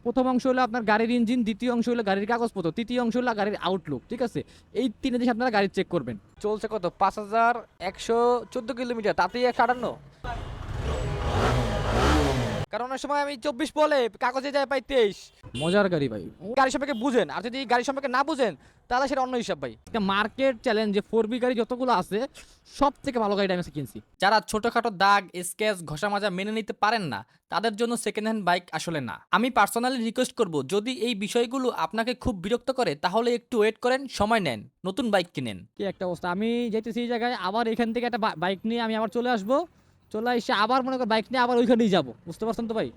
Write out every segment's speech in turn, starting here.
প্রথম অংশ হলো আপনার গাড়ির ইঞ্জিন, দ্বিতীয় অংশ হলো গাড়ির কাগজপত্র, তৃতীয় অংশ হলো গাড়ির আউটলুক। ঠিক আছে, এই তিনটে জিনিস আপনারা গাড়ি চেক করবেন। চলছে কত, 5114 কিলোমিটার, তাতেই 158। কারণ অনেক সময় আমি 24 বলে কাগজে যায় পাই 23। মজার গাড়ি ভাই। গাড়ি সম্পর্কে বুঝেন, আর যদি গাড়ি সম্পর্কে না বুঝেন তাহলে সেটা অন্য হিসাব ভাই। একটা মার্কেট চ্যালেঞ্জ যে 4B গাড়ি যতগুলো আছে সব থেকে ভালো গাড়িটা আমি কিনছি। যারা ছোটখাটো দাগ, স্কেচ, ঘষা মাজা মেনে নিতে পারেন না, তাদের জন্য সেকেন্ড হ্যান্ড বাইক আসলে না। আমি পার্সোনালি রিকোয়েস্ট করব, যদি এই বিষয়গুলো আপনাকে খুব বিরক্ত করে তাহলে একটু ওয়েট করেন, সময় নেন, নতুন বাইক কিনেন। কি একটা অবস্থা, আমি যাইতেছি এই জায়গায়, আবার এখান থেকে একটা বাইক নিয়ে আমি আবার চলে আসবো, চলে এসে আবার মনে কর বাইক নিয়ে আবার ওইখানেই যাবো, বুঝতে পারছেন তো ভাই।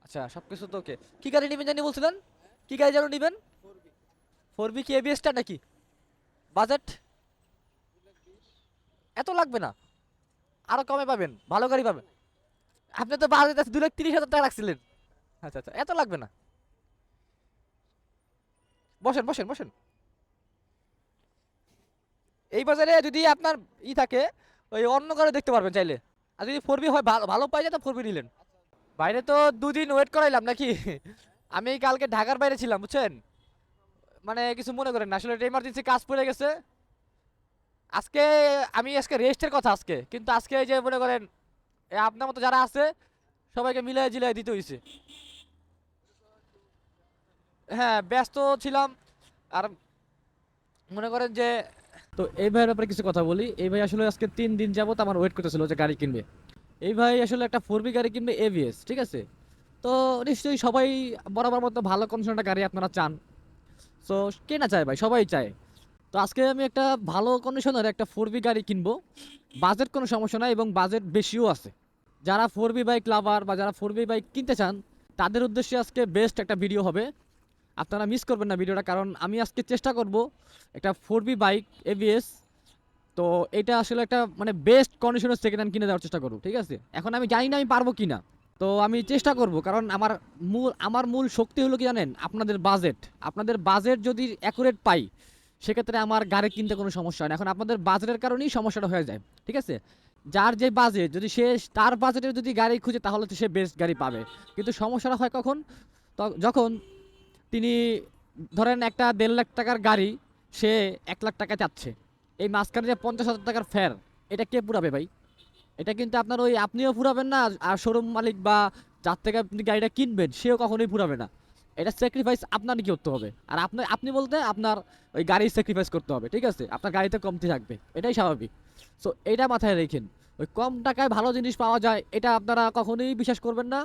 আচ্ছা, সবকিছু তো ওকে। কি গাড়ি নেবেন জানি বলছিলেন? কি গাড়ি যেন নেবেন? 4B কি এবিএসটা নাকি? বাজেট এত লাগবে না, আরো কমে পাবেন, ভালো গাড়ি পাবেন। আপনি তো বাজেট আছে 2,30,000 টাকা রাখছিলেন। আচ্ছা আচ্ছা, এত লাগবে না। বসেন বসেন বসেন। এই বাজারে যদি আপনার থাকে, ওই অন্য গাড়ি দেখতে পারবেন চাইলে। আর যদি 4B হয়, ভালো ভালো পাই যায় তো 4B নিলেন। বাইরে তো 2 দিন ওয়েট করাইলাম নাকি? আমি কালকে ঢাকার বাইরে ছিলাম, বুঝছেন? মানে কিছু মনে করেন না, আসলে এমার্জেন্সি কাজ পড়ে গেছে আজকে। আমি আজকে রেস্টের কথা আজকে, কিন্তু আজকে এই যে মনে করেন আপনার মতো যারা আছে সবাইকে মিলাই জিলাই দিতে হয়েছে। হ্যাঁ, ব্যস্ত ছিলাম। আর মনে করেন যে তো এই ভাইয়ের ব্যাপারে কিছু কথা বলি। এই ভাই আসলে আজকে 3 দিন যাবত আমার ওয়েট করতেছিল যে গাড়ি কিনবে। এই ভাই আসলে একটা 4B গাড়ি কিনবে এবিএস, ঠিক আছে। তো নিশ্চয়ই সবাই বরাবর মতো ভালো কন্ডিশনের গাড়ি আপনারা চান, সো কে না চায় ভাই, সবাই চায়। তো আজকে আমি একটা ভালো কন্ডিশনের একটা 4B গাড়ি কিনবো, বাজেট কোনো সমস্যা নাই এবং বাজেট বেশিও আছে। যারা 4B বাইক লাভার বা যারা 4B বাইক কিনতে চান তাদের উদ্দেশ্যে আজকে বেস্ট একটা ভিডিও হবে, আপনারা মিস করবেন না ভিডিওটা। কারণ আমি আজকে চেষ্টা করব একটা 4B বাইক এবিএস, তো এটা আসলে একটা মানে বেস্ট কন্ডিশনের সেকেন্ড হ্যান্ড কিনে দেওয়ার চেষ্টা করব, ঠিক আছে। এখন আমি জানি না আমি পারবো কি না, তো আমি চেষ্টা করব। কারণ আমার মূল শক্তি হলো কি জানেন, আপনাদের বাজেট। আপনাদের বাজেট যদি অ্যাকুরেট পাই সেক্ষেত্রে আমার গাড়ি কিনতে কোনো সমস্যা হয় না। এখন আপনাদের বাজেটের কারণেই সমস্যাটা হয়ে যায়, ঠিক আছে। যার যে বাজেট, যদি সে তার বাজেটের যদি গাড়ি খুঁজে তাহলে তো সে বেস্ট গাড়ি পাবে। কিন্তু সমস্যাটা হয় কখন, যখন তিনি ধরেন একটা 1.5 লাখ টাকার গাড়ি সে 1 লাখ টাকা চাচ্ছে, এই মাঝখানে যে 50,000 টাকার ফের, এটা কে পুরাবে ভাই? এটা কিন্তু আপনার ওই আপনিও পুরাবেন না, আর শোরুম মালিক বা যার থেকে আপনি গাড়িটা কিনবেন সেও কখনোই পুরাবে না। এটা স্যাক্রিফাইস আপনারই করতে হবে। আর আপনি বলতে আপনার ওই গাড়ি স্যাক্রিফাইস করতে হবে, ঠিক আছে। আপনার গাড়িতে কমতি থাকবে, এটাই স্বাভাবিক। সো এটা মাথায় রেখেন। ওই কম টাকায় ভালো জিনিস পাওয়া যায় এটা আপনারা কখনোই বিশ্বাস করবেন না,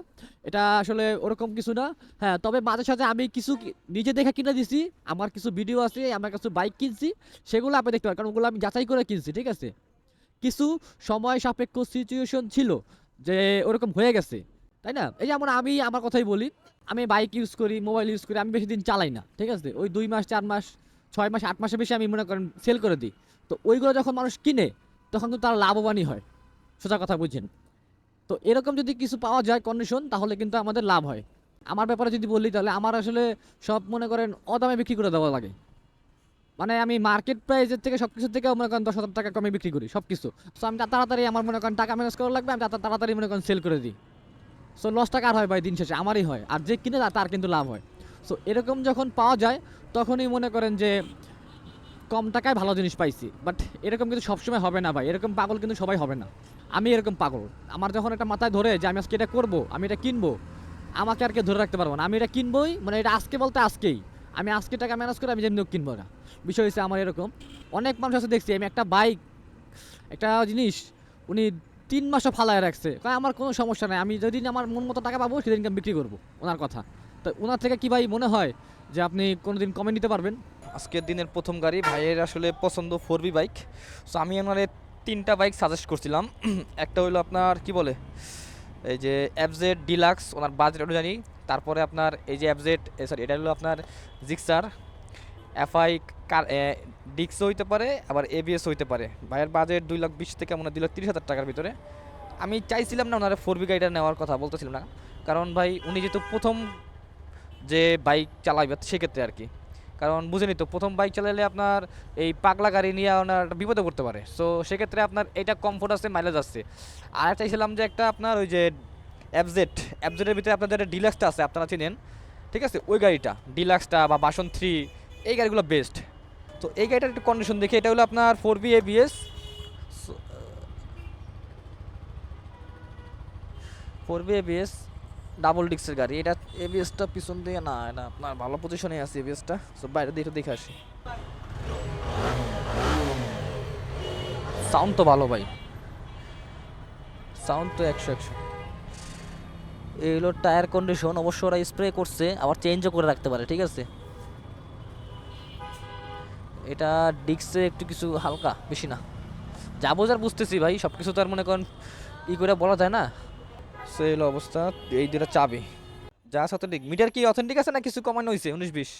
এটা আসলে ওরকম কিছু না। হ্যাঁ, তবে মাঝে সাঝে আমি কিছু নিজে দেখে কিনে দিছি, আমার কিছু ভিডিও আছে, আমার কিছু বাইক কিনছি, সেগুলো আপনি দেখতে পারেন, কারণ ওগুলো আমি যাচাই করে কিনছি, ঠিক আছে। কিছু সময় সাপেক্ষ সিচুয়েশন ছিল যে ওরকম হয়ে গেছে, তাই না। এই যেমন আমি আমার কথাই বলি, আমি বাইক ইউজ করি, মোবাইল ইউজ করি, আমি বেশি দিন চালাই না, ঠিক আছে। ওই 2 মাস 4 মাস 6 মাস 8 মাসের বেশি আমি মনে করেন সেল করে দিই। তো ওইগুলো যখন মানুষ কিনে তখন তো তারা লাভবানই হয়, সোজা কথা বুঝছেন। তো এরকম যদি কিছু পাওয়া যায় কন্ডিশন, তাহলে কিন্তু আমাদের লাভ হয়। আমার ব্যাপারে যদি বলি তাহলে আমার আসলে সব মনে করেন অদামে বিক্রি করে দেওয়া লাগে। মানে আমি মার্কেট প্রাইসের থেকে সব কিছুর থেকে মনে করেন 10,000 টাকা কমে বিক্রি করি সব কিছু। সো আমি তাড়াতাড়ি আমার মনে করেন টাকা ম্যানেজ করা লাগবে, আমি তাড়াতাড়ি মনে করেন সেল করে দিই। সো লসটা কার হয় ভাই? দিন শেষে আমারই হয়, আর যে কিনে তার কিন্তু লাভ হয়। সো এরকম যখন পাওয়া যায় তখনই মনে করেন যে কম টাকায় ভালো জিনিস পাইছি। বাট এরকম কিন্তু সবসময় হবে না ভাই, এরকম পাগল কিন্তু সবাই হবে না। আমি এরকম পাগল, আমার যখন একটা মাথায় ধরে যে আমি আজকে এটা করবো, আমি এটা কিনবো, আমাকে আর কে ধরে রাখতে পারবো না। আমি এটা কিনবোই, মানে এটা আজকে বলতে আজকেই, আমি আজকে টাকা ম্যানেজ করে আমি যেমনি হোক কিনবো না। বিষয় হচ্ছে আমার এরকম। অনেক মানুষ আছে দেখছি, আমি একটা বাইক, একটা জিনিস উনি 3 মাসও ফালায় রাখছে, কয় আমার কোনো সমস্যা নাই, আমি যেদিন আমার মন মতো টাকা পাবো সেদিনকে আমি বিক্রি করবো। ওনার কথা তো ওনার থেকে কি ভাই মনে হয় যে আপনি কোনোদিন কমে নিতে পারবেন? আজকের দিনের প্রথম গাড়ি ভাইয়ের আসলে পছন্দ 4B বাইক। সো আমি ওনারে 3টা বাইক সাজেস্ট করছিলাম। একটা হলো আপনার কি বলে, এই যে এফজেড ডিলাক্স, ওনার বাজেট অনুযায়ী। তারপরে আপনার এই যে এফজেড, সরি, এটা হলো আপনার জিক্সার এফআই কার, ডিক্সও হইতে পারে, আবার এবিএস হইতে পারে। ভাইয়ের বাজেট 2,20,000 থেকে মনে হয় 2,30,000 টাকার ভিতরে। আমি চাইছিলাম না ওনারা 4B গাড়িটা নেওয়ার কথা বলতেছিলাম না, কারণ ভাই উনি যেহেতু প্রথম যে বাইক চালাইবে সেক্ষেত্রে আর কি। কারণ বুঝেনি তো, প্রথম বাইক চালালে আপনার এই পাগলা গাড়ি নিয়ে আপনার একটা বিপদে পড়তে পারে। সো সেক্ষেত্রে আপনার এটা কমফোর্ট আছে, মাইলেজ আছে। আর একটা চাইছিলাম যে একটা আপনার ওই যে অ্যাবজেটের ভিতরে আপনাদের একটা ডিলাক্সটা আছে, আপনারা চিনেন, ঠিক আছে, ওই গাড়িটা ডিলাক্সটা বা বাসন 3, এই গাড়িগুলো বেস্ট। তো এই গাড়িটার একটু কন্ডিশন দেখে, এটা হলো আপনার 4B ABS, 4B ABS double ডিক্সের গাড়ি। এটা এবিএসটা পিছন দিয়ে না, এটা আপনার ভালো পজিশনে আছে এবিএসটা। সো বাইরে দিয়ে একটু দেখে আসি। সাউন্ড তো ভালো ভাই, সাউন্ড তো 100 এই হলো টায়ার কন্ডিশন। অবশ্য ওরা স্প্রে করছে, আবার চেঞ্জও করে রাখতে পারে, ঠিক আছে। এটা ডিক্সে একটু কিছু হালকা, বেশি না, যা বোঝার বুঝতেছি ভাই, সব কিছু তো আর মনে করেন ই করে বলা যায় না। সো এই হলো অবস্থা। এই দুটা চাবি যা আছে অথেন্টিক। মিটার কি অথেন্টিক আছে না কিছু কমানো হয়েছে 19-20?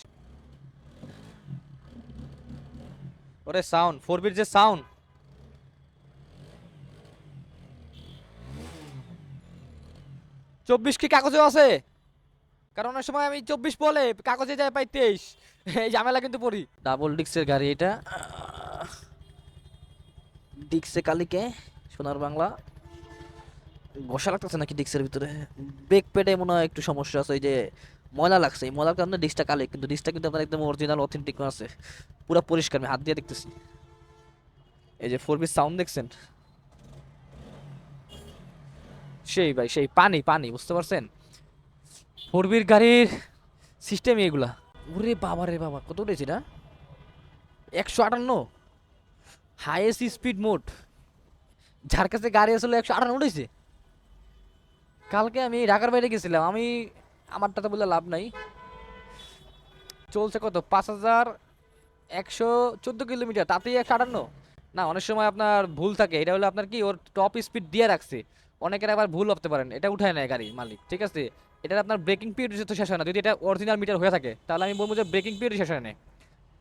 ওরে সাউন্ড, 4Bর যে সাউন্ড, চব্বিশ কি কাগজেও আছে? কারণ অনেক সময় আমি 24 বলে কাগজে যায় পাই 23, এই ঝামেলা কিন্তু পড়ি। ডাবল ডিক্সের গাড়ি এটা, ডিক্সে কালিকে সোনার বাংলা। ঘষা লাগতেছে নাকি ডিক্সের ভিতরে? ব্রেক প্যাডে মনে হয় একটু সমস্যা আছে, ওই যে ময়লা লাগছে, এই ময়লার কারণে ডিক্সটা কালি, কিন্তু ডিক্সটা কিন্তু আপনার একদম অরিজিনাল অথেন্টিক আছে, পুরো পরিষ্কার, আমি হাত দিয়ে দেখতেছি। এই যে 4B সাউন্ড দেখছেন, সেই ভাই সেই পানি পানি, বুঝতে পারছেন? 4Bর গাড়ির সিস্টেম এগুলা। ওরে বাবা রে বাবা, কত উঠেছি না, 158, হাইয়েস্ট স্পিড মোড। যার কাছে গাড়ি আসলে 158 উঠেছে। কালকে আমি ঢাকার বাইরে গেছিলাম, আমি আমারটা তো বলে লাভ নাই, চলছে কত 5114 কিলোমিটার, তাতেই 158। না, অনেক সময় আপনার ভুল থাকে, এটা হলো আপনার কি ওর টপ স্পিড দিয়ে রাখছে, অনেকের আবার ভুল ভাবতে পারেন, এটা উঠায় নেয় গাড়ির মালিক, ঠিক আছে। এটা আপনার ব্রেকিং পিরিয়ড তো শেষ হয় না, যদি এটা অরিজিনাল মিটার হয়ে থাকে তাহলে আমি বলবো যে ব্রেকিং পিরিয়ড শেষ হয় না,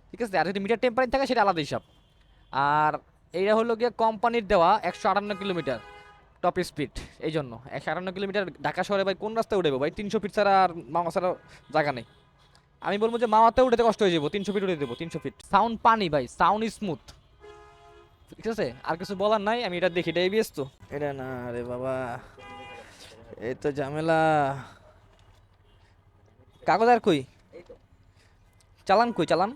ঠিক আছে। আর যদি মিটার টেম্পারিং থাকে সেটা আলাদা হিসাব। আর এইটা হলো গিয়ে কোম্পানির দেওয়া 158 কিলোমিটার টপ স্পিড। এই জন্য 158 কিলোমিটার ঢাকা শহরে ভাই কোন রাস্তায় উঠবে ভাই? 300 ফিট ছাড়া আর মামা ছাড়া জায়গা নেই। আমি বলবো যে মামাতে উঠতে কষ্ট হয়ে যাবো, 300 ফিট উঠে দেবো, 300 ফিট। সাউন্ড পানি ভাই, সাউন্ড স্মুথ, ঠিক আছে। আর কিছু বলার নাই, আমি এটা দেখি, এটা এবিএস তো, এটা না রে বাবা, এই তো ঝামেলা। কাগজ আর কই, চালান কই, চালান,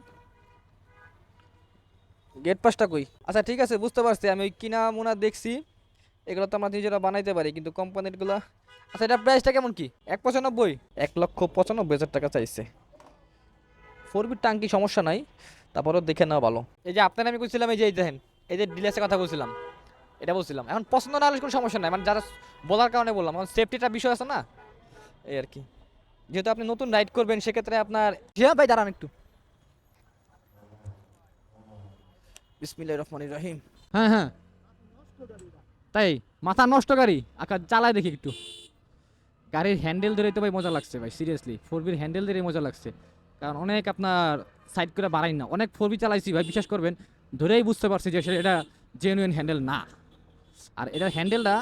গেট পাসটা কই? আচ্ছা ঠিক আছে, বুঝতে পারছি, আমি ওই কিনা মুনা দেখছি, এগুলো তো আমরা নিজেরা বানাইতে পারি, কিন্তু কোম্পানির গুলা। আচ্ছা এটা প্রাইসটা কেমন কি? 195, 1,95,000 টাকা চাইছে। 4Bর টাঙ্কি সমস্যা নাই, তারপরও দেখে নেওয়া ভালো। এই যে আপনার আমি বলছিলাম, এই যে এই দেখেন, এই যে ডিলার্সের কথা বলছিলাম, এটা বলছিলাম, এখন পছন্দ না হলে কোনো সমস্যা নাই, মানে যারা বলার কারণে বললাম, এখন সেফটিটা বিষয় আছে না, এই আর কি। যেহেতু আপনি নতুন রাইড করবেন সেক্ষেত্রে আপনার, হ্যাঁ ভাই দাঁড়ান একটু। বিসমিল্লাহির রহমানির রহিম। হ্যাঁ হ্যাঁ, তাই মাথা নষ্ট গাড়ি, আচ্ছা চালায় দেখি একটু। গাড়ির হ্যান্ডেল ধরে তো ভাই মজা লাগছে ভাই, সিরিয়াসলি 4Bর হ্যান্ডেল ধরে মজা লাগছে। কারণ অনেক আপনার সাইড করে বাড়াই না, অনেক 4B চালাইছি ভাই, বিশ্বাস করবেন ধরেই বুঝতে পারছি যে আসলে এটা জেনুইন হ্যান্ডেল না। আর এটার হ্যান্ডেলটা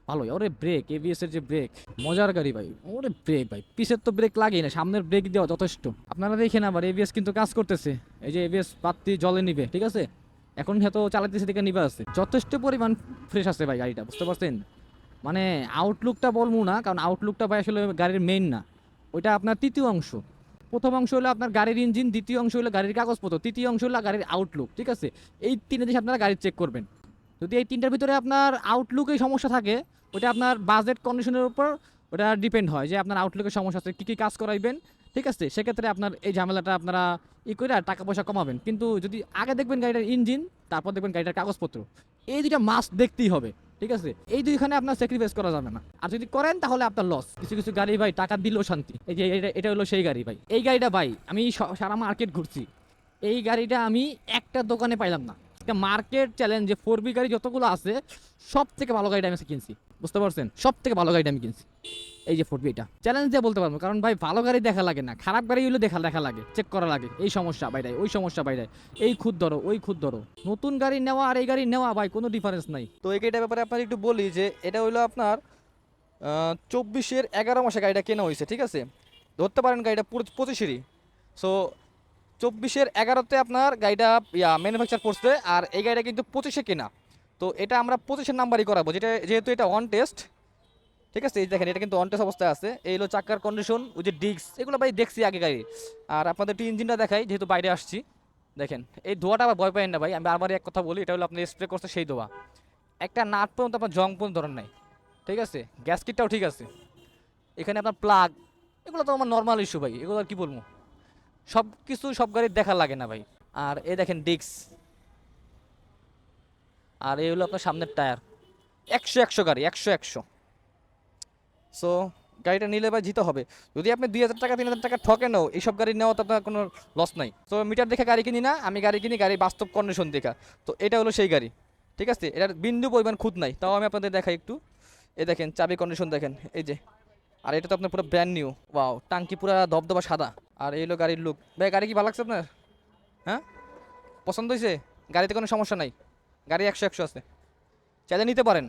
ভালোই, ওরে ব্রেক, এবিএস এর যে ব্রেক, মজার গাড়ি ভাই, ওরে ব্রেক ভাই, পিছের তো ব্রেক লাগেই না, সামনের ব্রেক দেওয়া যথেষ্ট। আপনারা দেখেন আবার এবিএস কিন্তু কাজ করতেছে, এই যে এবিএস বাতি জলে নিবে, ঠিক আছে। এখন হয়তো চালাতেছে দিকে নিবে আছে, যথেষ্ট পরিমাণ ফ্রেশ আছে ভাই গাড়িটা, বুঝতে পারছেন। মানে আউটলুকটা বলবো না, কারণ আউটলুকটা ভাই আসলে গাড়ির মেইন না, ওইটা আপনার তৃতীয় অংশ। প্রথম অংশ হলো আপনার গাড়ির ইঞ্জিন, দ্বিতীয় অংশ হলো গাড়ির কাগজপত্র, তৃতীয় অংশ হলো গাড়ির আউটলুক, ঠিক আছে। এই তিনটে জিনিস আপনারা গাড়ি চেক করবেন। যদি এই তিনটার ভিতরে আপনার আউটলুকেই সমস্যা থাকে, ওটা আপনার বাজেট কন্ডিশনের উপর ওটা ডিপেন্ড হয়, যে আপনার আউটলুকের সমস্যা আছে, কী কী কাজ করাইবেন, ঠিক আছে। সেক্ষেত্রে আপনার এই ঝামেলাটা আপনারা করে আর টাকা পয়সা কমাবেন। কিন্তু যদি আগে দেখবেন গাড়িটার ইঞ্জিন, তারপর দেখবেন গাড়িটার কাগজপত্র, এই দুইটা মাস্ট দেখতেই হবে, ঠিক আছে। এই দুইখানে আপনার স্যাক্রিফাইস করা যাবে না, আর যদি করেন তাহলে আপনার লস। কিছু কিছু গাড়ি ভাই টাকা দিলেও শান্তি, এই যে এটা হলো সেই গাড়ি ভাই। এই গাড়িটা ভাই আমি সারা মার্কেট ঘুরছি, এই গাড়িটা আমি একটা দোকানে পাইলাম না। মার্কেট চ্যালেঞ্জ যে 4B গাড়ি যতগুলো আছে, সব থেকে ভালো গাড়িটা আমি কিনছি, বুঝতে পারছেন, সব থেকে ভালো গাড়িটা আমি কিনছি এই যে 4B। এটা চ্যালেঞ্জ দিয়ে বলতে পারবো, কারণ ভাই ভালো গাড়ি দেখা লাগে না, খারাপ গাড়ি হলে দেখা লাগে, চেক করা লাগে, এই সমস্যা বাইরে, ওই সমস্যা বাইরে, এই খুদ ধরো ওই খুদ ধরো। নতুন গাড়ি নেওয়া আর এই গাড়ি নেওয়া ভাই কোনো ডিফারেন্স নাই। তো এই গাড়িটার ব্যাপারে আপনার একটু বলি, যে এটা হইলো আপনার 24-এর 11 মাসে গাড়িটা কেনা হয়েছে, ঠিক আছে। ধরতে পারেন গাড়িটা পুরো 25-এরই। সো 24-11-তে আপনার গাড়িটা ম্যানুফ্যাকচার করছে, আর এই গাড়িটা কিন্তু 25-এ কেনা। তো এটা আমরা 25-এর নাম্বারই করাবো, যেহেতু এটা অন টেস্ট। ঠিক আছে, এই দেখেন এটা কিন্তু অন টেস্ট অবস্থায় আছে। এই হলো চাকার কন্ডিশন, ওই যে ডিস্ক, এগুলো ভাই দেখছি আগে গাড়ি। আর আপনাদের একটু ইঞ্জিনটা দেখাই, যেহেতু বাইরে আসছি। দেখেন এই ধোয়াটা আবার ভয় পাই না ভাই, আমি আবার এক কথা বলি, এটা হলো আপনি স্প্রে করছে সেই ধোয়া। একটা নাট পর্যন্ত আপনার জং পর্যন্ত ধরেন নাই। ঠিক আছে, গ্যাস কিটটাও ঠিক আছে। এখানে আপনার প্লাগ, এগুলো তো আমার নর্মাল ইস্যু ভাই, এগুলো আর কি বলবো, সব কিছু সব গাড়ির দেখা লাগে না ভাই। আর এই দেখেন ডিস্ক, আর এই হলো আপনার সামনের টায়ার। 100 গাড়ি, 100। সো গাড়িটা নিলে ভাই জিতে হবে। যদি আপনি 2,000 টাকা 3,000 টাকা ঠকেনও, এইসব গাড়ি নেওয়া তো আপনার কোনো লস নাই। তো মিটার দেখে গাড়ি কিনি না, আমি গাড়ি কিনি গাড়ি বাস্তব কন্ডিশন দেখা। তো এটা হলো সেই গাড়ি। ঠিক আছে, এটার বিন্দু পরিমাণ খুঁত নাই, তাও আমি আপনাদের দেখাই একটু। এই দেখেন চাবি কন্ডিশন দেখেন, এই যে। আর এটা তো আপনার পুরো ব্র্যান্ড নিউ, ওয়াও, টাঙ্কি পুরো দবদবা সাদা। আর এই হলো গাড়ির লুক। ভাই গাড়ি কি ভালো লাগছে আপনার? হ্যাঁ, পছন্দ হয়েছে? গাড়িতে কোনো সমস্যা নাই, গাড়ি 100 আছে, চাইলে নিতে পারেন।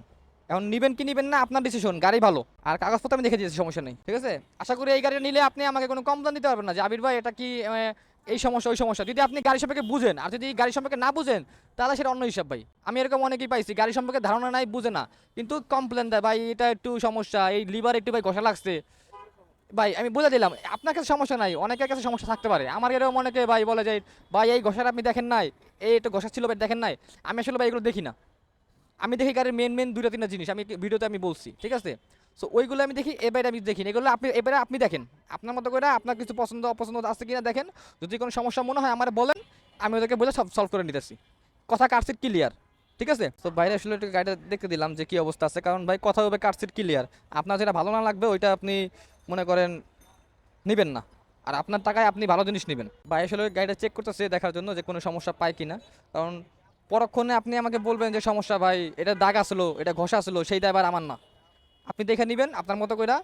এখন নিবেন কি নিবেন না আপনার ডিসিশন, গাড়ি ভালো। আর কাগজপত্র আমি দেখে দিয়েছি, সমস্যা নেই। ঠিক আছে, আশা করি এই গাড়িটা নিলে আপনি আমাকে কোনো কমপ্লেন দিতে পারবেন না যে আবির ভাই এটা কি এই সমস্যা ওই সমস্যা। যদি আপনি গাড়ি সম্পর্কে বুঝেন, আর যদি গাড়ি সম্পর্কে না বুঝেন, তাহলে সেটা অন্য হিসাব ভাই। আমি এরকম অনেকেই পাইছি গাড়ি সম্পর্কে ধারণা নাই, বুঝে না, কিন্তু কমপ্লেন দেয় ভাই এটা একটু সমস্যা, এই লিভার একটু ভাই ঘষা লাগছে। ভাই আমি বুঝে দিলাম আপনার কাছে সমস্যা নাই, অনেকের কাছে সমস্যা থাকতে পারে। আমার এরকম অনেকে ভাই বলে যে ভাই এই ঘষার আপনি দেখেন নাই, এই একটু ঘষা ছিল ভাই দেখেন নাই। আমি আসলে ভাই এগুলো দেখি না, আমি দেখি গাড়ির মেন 2-3টা জিনিস, আমি ভিডিওতে আমি বলছি। ঠিক আছে, সো ওইগুলো আমি দেখি, এবারে আমি দেখি না। এগুলো আপনি এবারে আপনি দেখেন আপনার মতো করে, আপনার কিছু পছন্দ অপছন্দ আছে কিনা দেখেন। যদি কোনো সমস্যা মনে হয় আমার বলেন, আমি ওদেরকে বলে সব সলভ করে নিতেছি। কথা কাটসিট ক্লিয়ার। ঠিক আছে, তো বাইরে আসলে একটু গাড়িটা দেখতে দিলাম যে কি অবস্থা আছে, কারণ ভাই কথা হবে কাটসিট ক্লিয়ার। আপনার যেটা ভালো না লাগবে ওইটা আপনি মনে করেন নেবেন না, আর আপনার টাকায় আপনি ভালো জিনিস নেবেন। ভাই আসলে গাড়িটা চেক করতেছে দেখার জন্য যে কোনো সমস্যা পায় কিনা, কারণ পরক্ষণে আপনি আমাকে বলবেন যে সমস্যা ভাই এটা দাগ আসলো, এটা ঘষা আসলো, সেই দায়ভার আমার না। আপনি দেখে নেবেন আপনার মতো করে,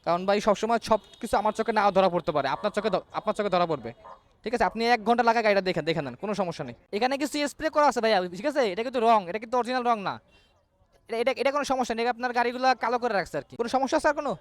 কারণ ভাই সবসময় সব কিছু আমার চোখে না ধরা পড়তে পারে, আপনার চোখে ধরা পড়বে। ঠিক আছে, আপনি 1 ঘন্টা লাগা গাড়িটা দেখে নেন, কোনো সমস্যা নেই। এখানে কিছু স্প্রে করা আছে ভাই, ঠিক আছে, এটা কিন্তু রং, এটা কিন্তু অরিজিনাল রং না। এটা এটা এটা কোনো সমস্যা নেই, আপনার গাড়িগুলো কালো করে রাখছে আর কি। কোনো সমস্যা আছে আর কোনো?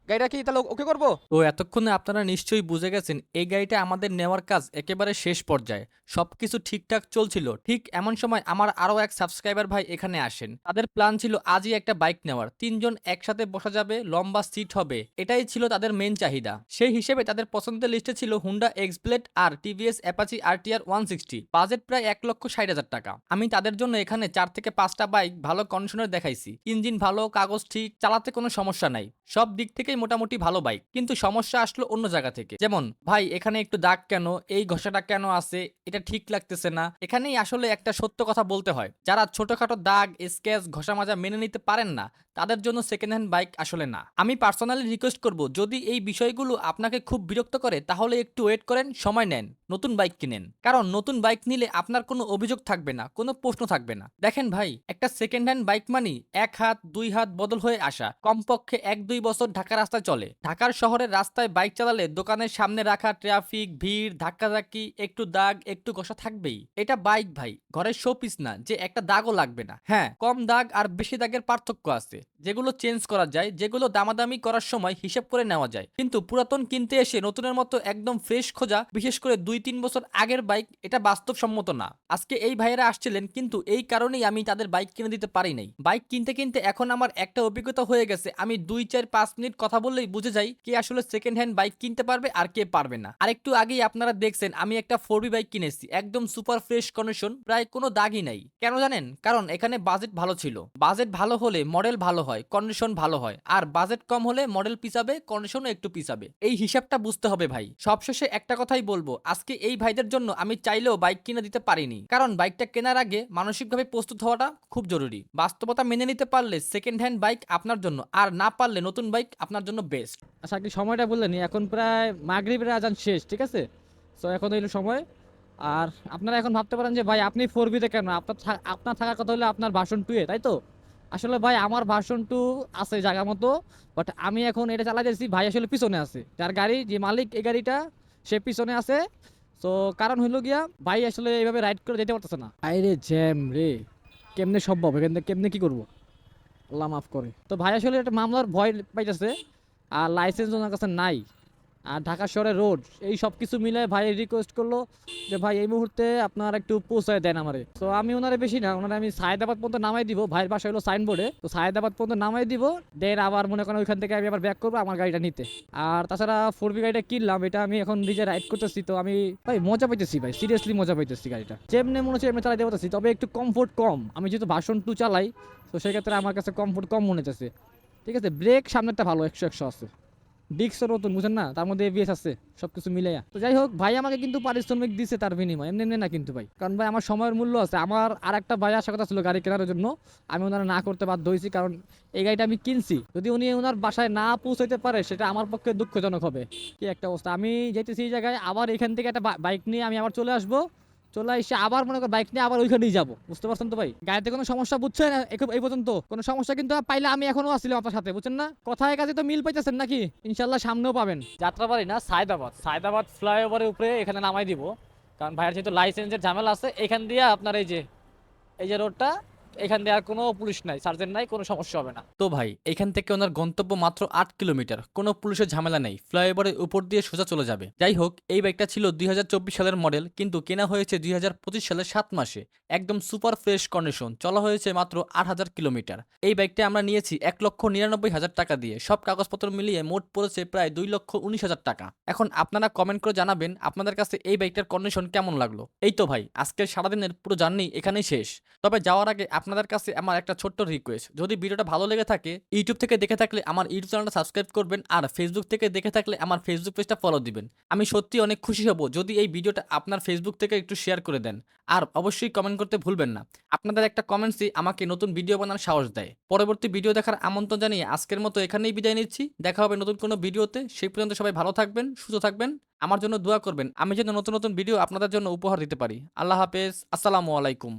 গাড়িটা কি তাহলে ওকে করবো? তো এতক্ষণে আপনারা নিশ্চয়ই বুঝে গেছেন এই গাড়িটা আমাদের নেওয়ার কাজ একেবারে শেষ পর্যায়ে, সবকিছু ঠিকঠাক চলছিল। ঠিক এমন সময় আমার আরো এক সাবস্ক্রাইবার ভাই এখানে আসেন। তাদের প্ল্যান ছিল আজই একটা বাইক নেওয়ার, 3জন একসাথে বসা যাবে, লম্বা সিট হবে, এটাই ছিল তাদের মেন চাহিদা। সেই হিসেবে তাদের পছন্দের লিস্টে ছিল হুন্ডা এক্সব্লেড আর টিভিএস অ্যাপাচি আরটিআর 160, বাজেট প্রায় 1,60,000 টাকা। আমি তাদের জন্য এখানে 4 থেকে 5টা বাইক ভালো কন্ডিশনের দেখাইছি, ইঞ্জিন ভালো, কাগজ ঠিক, চালাতে কোনো সমস্যা নাই, সব দিক থেকেই মোটামুটি ভালো বাইক। কিন্তু সমস্যা আসলো অন্য জায়গা থেকে, যেমন ভাই এখানে একটু দাগ কেন, এই ঘষাটা কেন আছে, এটা ঠিক লাগতেছে না। এখানেই আসলে একটা সত্য কথা বলতে হয়, যারা ছোটখাটো দাগ স্ক্র্যাচ ঘষা মাজা মেনে নিতে পারেন না, তাদের জন্য সেকেন্ড হ্যান্ড বাইক আসলে না। আমি পার্সোনালি রিকোয়েস্ট করব, যদি এই বিষয়গুলো আপনাকে খুব বিরক্ত করে তাহলে একটু ওয়েট করেন, সময় নেন, নতুন বাইক কিনেন। কারণ নতুন বাইক নিলে আপনার কোনো অভিযোগ থাকবে না, কোনো প্রশ্ন থাকবে না। দেখেন ভাই, একটা সেকেন্ড হ্যান্ড বাইক মানি 1 হাত 2 হাত বদল হয়ে আসা, কমপক্ষে 1-2 বছর ঢাকা রাস্তায় চলে। ঢাকার শহরের রাস্তায় বাইক চালালে দোকানের সামনে রাখা ট্রাফিক, ভিড়, ধাক্কাধাক্কি, একটু দাগ একটু ঘষা থাকবেই। এটা বাইক ভাই, ঘরের শোপিস না যে একটা দাগও লাগবে না। হ্যাঁ, কম দাগ আর বেশি দাগের পার্থক্য আছে, যেগুলো চেঞ্জ করা যায়, যেগুলো দামাদামি করার সময় হিসাব করে নেওয়া যায়। কিন্তু পুরাতন কিনতে এসে নতুনের মতো একদম ফ্রেশ খোঁজা, বিশেষ করে 2-3 বছর আগের বাইক, এটা বাস্তবসম্মত না। আজকে এই ভাইয়েরা আসছিলেন, কিন্তু এই কারণেই আমি তাদের বাইক কিনে দিতে পারি নাই। বাইক কিনতে কিনতে এখন আমার একটা অভিজ্ঞতা হয়ে গেছে, আমি 2-4-5 মিনিট কথা বললেই বুঝে যাই কে আসলে সেকেন্ড হ্যান্ড বাইক কিনতে পারবে আর কে পারবে না। আর একটু আগেই আপনারা দেখছেন আমি একটা 4B বাইক কিনেছি, একদম সুপার ফ্রেশ কন্ডিশন, প্রায় কোনো দাগই নাই। কেন জানেন? কারণ এখানে বাজেট ভালো ছিল। বাজেট ভালো হলে মডেল ভালো হয়, কন্ডিশন ভালো হয়, আর বাজেট কম হলে মডেল পিছাবে, কন্ডিশনও একটু পিছাবে। এই হিসাবটা বুঝতে হবে ভাই। সবশেষে একটা কথাই বলবো, আজকে এই ভাইদের জন্য আমি চাইলেও বাইক কিনে দিতে পারিনি, কারণ বাইকটা কেনার আগে মানসিকভাবে প্রস্তুত হওয়াটা খুব জরুরি। বাস্তবতা মেনে নিতে পারলে সেকেন্ড হ্যান্ড বাইক আপনার জন্য, আর না পারলে নতুন বাইক আপনার জন্য বেস্ট। আচ্ছা, কি সময়টা বললেন, এখন প্রায় মাগরিবের আজান শেষ, ঠিক আছে। সো এখন হইলো সময়। আর আপনারা এখন ভাবতে পারেন যে ভাই আপনি 4B-তে কেন, আপনার থাকার কথা হলো আপনার ভার্সন 2-এ, তাই তো। আসলে ভাই আমার ভার্সন 2 আছে জায়গা মতো, বাট আমি এখন এটা চালাইতেছি, ভাই আসলে পিছনে আছে, যার গাড়ি যে মালিক এই গাড়িটা সে পিছনে আছে। তো কারণ হইলো গিয়া ভাই আসলে এইভাবে রাইড করে যেতে পারতেছে না। আরে জ্যাম রে, কেমনে সম্ভব, এখান থেকে কেমনে কি করবো, আল্লাহ মাফ করে। তো ভাই আসলে একটা মামলার ভয় পাইতেছে, আর লাইসেন্স ওনার কাছে নাই। আর ঢাকা শহরের রোড, এই সব কিছু মিলে ভাই রিকোয়েস্ট করলো যে ভাই এই মুহূর্তে আপনার একটু পৌঁছায় দেন আমারে। তো আমি ওনারে বেশি না, ওনারে আমি সায়েদাবাদ পর্যন্ত নামাই দিব, ভাইয়ের বাসা হলো সাইনবোর্ডে, তো সায়েদাবাদ পর্যন্ত নামাই দিব, দেন আবার মনে করেন ওইখান থেকে আমি আবার ব্যাক করবো আমার গাড়িটা নিতে। আর তাছাড়া 4B গাড়িটা কিনলাম, এটা আমি এখন নিজে রাইড করতেছি, তো আমি ভাই মজা পাইতেছি, ভাই সিরিয়াসলি মজা পাইতেছি গাড়িটা, যেমনি মনে হচ্ছে এমনি চালাইতে পারতেছি, তবে একটু কমফোর্ট কম, আমি যেহেতু ভার্সন 2 চালাই, তো সেক্ষেত্রে আমার কাছে কমফোর্ট কম মনে হচ্ছে। ঠিক আছে, ব্রেক সামনেরটা ভালো, 100 আছে, ডিস্কও নতুন, বুঝেন না, তার মধ্যে এবিএস আছে, সবকিছু মিলাইয়া। তো যাই হোক, ভাই আমাকে কিন্তু পারিশ্রমিক দিছে তার বিনিময়, এমনি এমনি না কিন্তু ভাই, কারণ ভাই আমার সময়ের মূল্য আছে। আমার আর একটা ভাই আসার কথা ছিল গাড়ি কেনার জন্য, আমি ওনারা না করতে বাধ্য হয়েছি, কারণ এই গাড়িটা আমি কিনছি, যদি উনি ওনার বাসায় না পৌঁছাইতে পারে সেটা আমার পক্ষে দুঃখজনক হবে। কি একটা অবস্থা, আমি যেতেছি এই জায়গায়, আবার এখান থেকে একটা বাইক নিয়ে আমি আবার চলে আসবো, চলে এসে আবার মনে কর বাইক নিয়ে আবার ওইখানেই যাবো, বুঝতে পারছেন তো ভাই? গাড়িতে কোনো সমস্যা বুঝছেন এই পর্যন্ত? কোনো সমস্যা কিন্তু পাইলে আমি এখনো আসছিলাম আপনার সাথে, বুঝছেন না? কথায় কাজে তো মিল পাইতেছেন নাকি? ইনশাল্লাহ সামনেও পাবেন। যাত্রাবাড়ি না, সায়দাবাদ ফ্লাইওভারের উপরে এখানে নামাই দিব, কারণ ভাইয়ের যেহেতু লাইসেন্সের ঝামেলা আছে, এখান দিয়ে আপনার এই যে রোডটা, এখান দিয়ে আর কোনো পুলিশ নাই, সার্জেন্ট নাই, কোনো সমস্যা হবে না। তো ভাই এখান থেকে ওনার গন্তব্য মাত্র 8 কিলোমিটার, কোনো পুলিশের ঝামেলা নেই, ফ্লাইওভারের উপর দিয়ে সোজা চলে যাবে। যাই হোক, এই বাইকটা ছিল 2024 সালের মডেল, কিন্তু কেনা হয়েছে 2025 সালের 7 মাসে, একদম সুপার ফ্রেশ কন্ডিশন, চলা হয়েছে মাত্র 8,000 কিলোমিটার। এই বাইকটা আমরা নিয়েছি 1,99,000 টাকা দিয়ে, সব কাগজপত্র মিলিয়ে মোট পড়েছে প্রায় 2,19,000 টাকা। এখন আপনারা কমেন্ট করে জানাবেন আপনাদের কাছে এই বাইকটার কন্ডিশন কেমন লাগলো। এই তো ভাই, আজকের সারাদিনের পুরো জার্নি এখানেই শেষ। তবে যাওয়ার আগে আপনাদের কাছে আমার একটা ছোট্ট রিকোয়েস্ট, যদি ভিডিওটা ভালো লেগে থাকে, ইউটিউব থেকে দেখে থাকলে আমার ইউটিউব চ্যানেলটা সাবস্ক্রাইব করবেন, আর ফেসবুক থেকে দেখে থাকলে আমার ফেসবুক পেজটা ফলো দিবেন। আমি সত্যি অনেক খুশি হব যদি এই ভিডিওটা আপনার ফেসবুক থেকে একটু শেয়ার করে দেন। আর অবশ্যই কমেন্ট করতে ভুলবেন না, আপনাদের একটা কমেন্টসই আমাকে নতুন ভিডিও বানানোর সাহস দেয়। পরবর্তী ভিডিও দেখার আমন্ত্রণ জানিয়ে আজকের মতো এখানেই বিদায় নিচ্ছি, দেখা হবে নতুন কোনো ভিডিওতে। সেই পর্যন্ত সবাই ভালো থাকবেন, সুস্থ থাকবেন, আমার জন্য দোয়া করবেন, আমি যেন নতুন নতুন ভিডিও আপনাদের জন্য উপহার দিতে পারি। আল্লাহ হাফেজ, আসসালামু আলাইকুম।